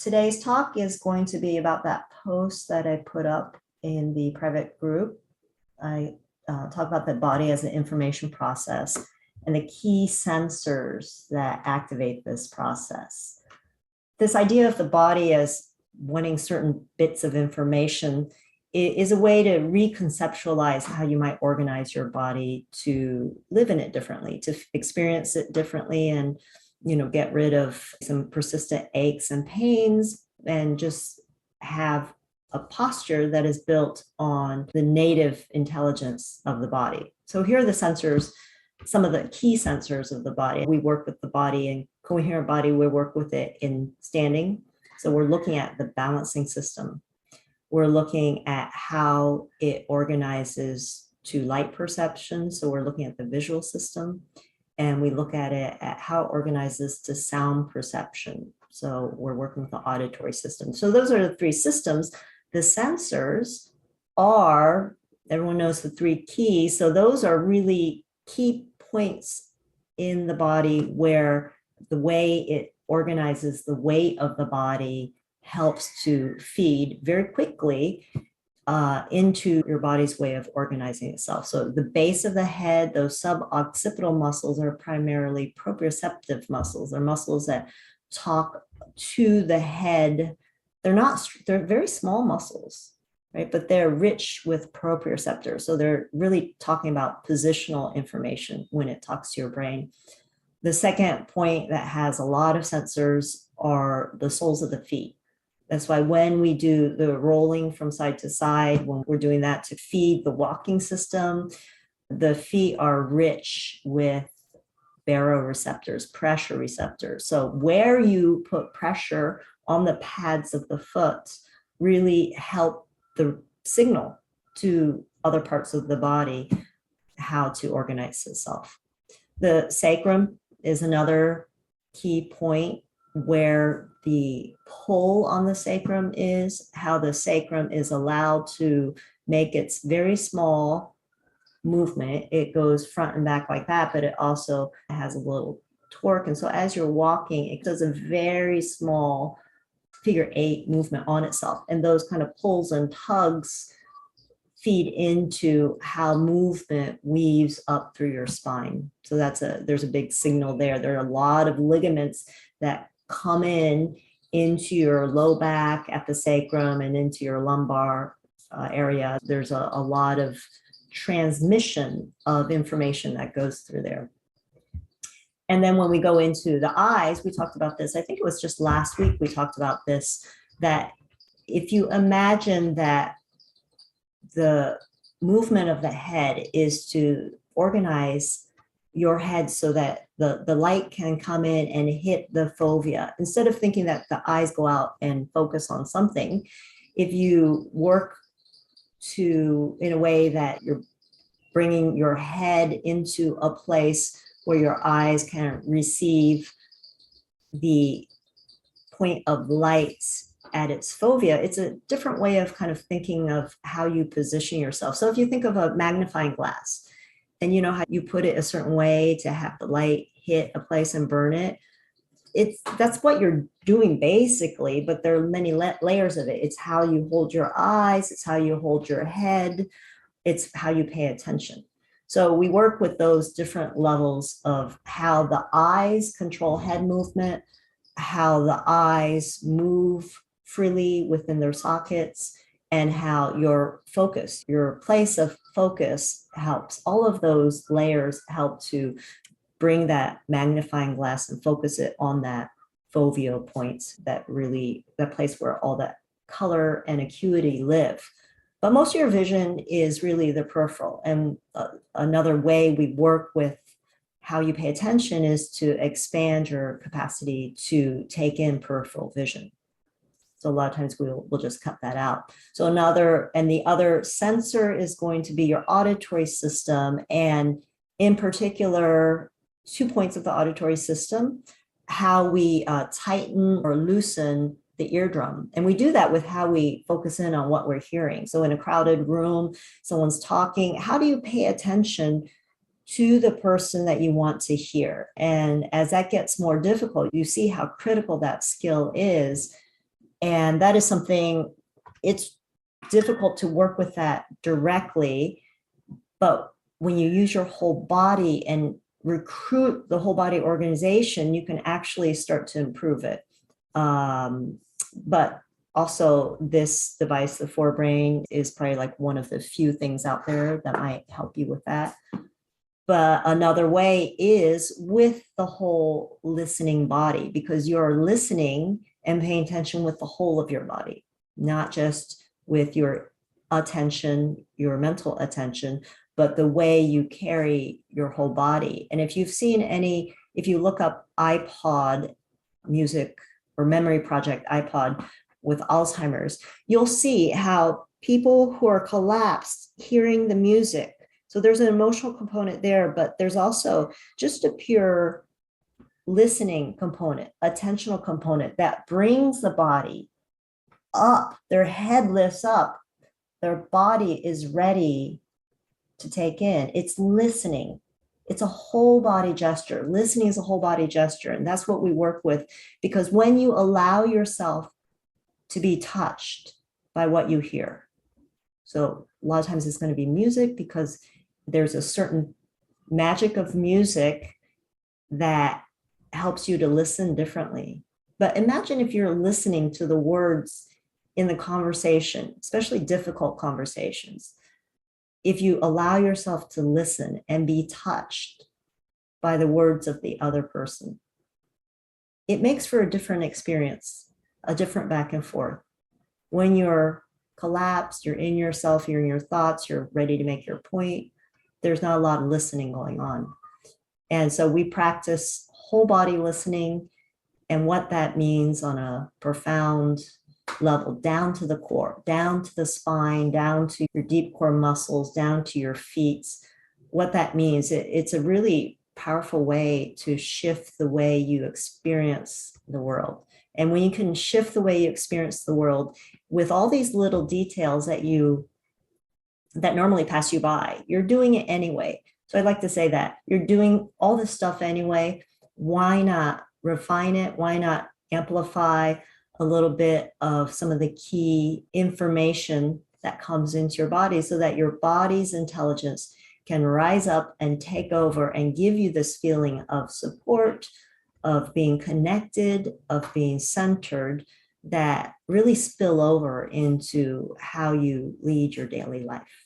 Today's talk is going to be about that post that I put up in the private group. I talk about the body as an information process and the key sensors that activate this process. This idea of the body as wanting certain bits of information is a way to reconceptualize how you might organize your body to live in it differently, to experience it differently, and get rid of some persistent aches and pains and just have a posture that is built on the native intelligence of the body. So here are the sensors, some of the key sensors of the body. We work with the body in coherent body. We work with it in standing. So we're looking at the balancing system. We're looking at how it organizes to light perception. So we're looking at the visual system. And we look at it at how it organizes to sound perception. So we're working with the auditory system. So those are the three systems. The sensors are, everyone knows the three keys. So those are really key points in the body where the way it organizes the weight of the body helps to feed very quickly into your body's way of organizing itself. So the base of the head, those suboccipital muscles are primarily proprioceptive muscles. They're muscles that talk to the head. They're very small muscles, right? But they're rich with proprioceptors. So they're really talking about positional information when it talks to your brain. The second point that has a lot of sensors are the soles of the feet. That's why when we do the rolling from side to side, when we're doing that to feed the walking system, the feet are rich with baroreceptors, pressure receptors. So where you put pressure on the pads of the foot really help the signal to other parts of the body how to organize itself. The sacrum is another key point where the pull on the sacrum is, how the sacrum is allowed to make its very small movement. It goes front and back like that, but it also has a little torque. And so as you're walking, it does a very small figure 8 movement on itself. And those kind of pulls and tugs feed into how movement weaves up through your spine. So there's a big signal there. There are a lot of ligaments that come into your low back at the sacrum and into your lumbar area. There's a lot of transmission of information that goes through there. And then when we go into the eyes, we talked about this, I think it was just last week we talked about this, that if you imagine that the movement of the head is to organize your head so that the light can come in and hit the fovea. Instead of thinking that the eyes go out and focus on something, if you work in a way that you're bringing your head into a place where your eyes can receive the point of light at its fovea, it's a different way of kind of thinking of how you position yourself. So if you think of a magnifying glass, and you know how you put it a certain way to have the light hit a place and burn it, that's what you're doing basically, but there are many layers of it. It's how you hold your eyes, it's how you hold your head, it's how you pay attention. So we work with those different levels of how the eyes control head movement, how the eyes move freely within their sockets, and how your focus, your place of focus helps. All of those layers help to bring that magnifying glass and focus it on that foveal point, that place where all that color and acuity live. But most of your vision is really the peripheral. And another way we work with how you pay attention is to expand your capacity to take in peripheral vision. So a lot of times we'll just cut that out. So the other sensor is going to be your auditory system. And in particular, 2 points of the auditory system, how we tighten or loosen the eardrum. And we do that with how we focus in on what we're hearing. So in a crowded room, someone's talking, how do you pay attention to the person that you want to hear? And as that gets more difficult, you see how critical that skill is And that is something, it's difficult to work with that directly, but when you use your whole body and recruit the whole body organization, you can actually start to improve it. But also this device, the forebrain, is probably like one of the few things out there that might help you with that. But another way is with the whole listening body, because you're listening and paying attention with the whole of your body, not just with your attention, your mental attention, but the way you carry your whole body. And if you've seen any, if you look up iPod music or memory project iPod with Alzheimer's, you'll see how people who are collapsed hearing the music. So there's an emotional component there, but there's also just a pure listening component, attentional component that brings the body up, their head lifts up, their body is ready to take in. It's listening. It's a whole body gesture. Listening is a whole body gesture. And that's what we work with, because when you allow yourself to be touched by what you hear. So a lot of times it's going to be music, because there's a certain magic of music that helps you to listen differently. But imagine if you're listening to the words in the conversation, especially difficult conversations. If you allow yourself to listen and be touched by the words of the other person, it makes for a different experience, a different back and forth. When you're collapsed, you're in yourself, you're in your thoughts, you're ready to make your point, there's not a lot of listening going on. And so we practice whole body listening, and what that means on a profound level, down to the core, down to the spine, down to your deep core muscles, down to your feet. What that means, it's a really powerful way to shift the way you experience the world. And when you can shift the way you experience the world with all these little details that normally pass you by, you're doing it anyway. So I'd like to say that you're doing all this stuff anyway. Why not refine it? Why not amplify a little bit of some of the key information that comes into your body, so that your body's intelligence can rise up and take over and give you this feeling of support, of being connected, of being centered, that really spill over into how you lead your daily life.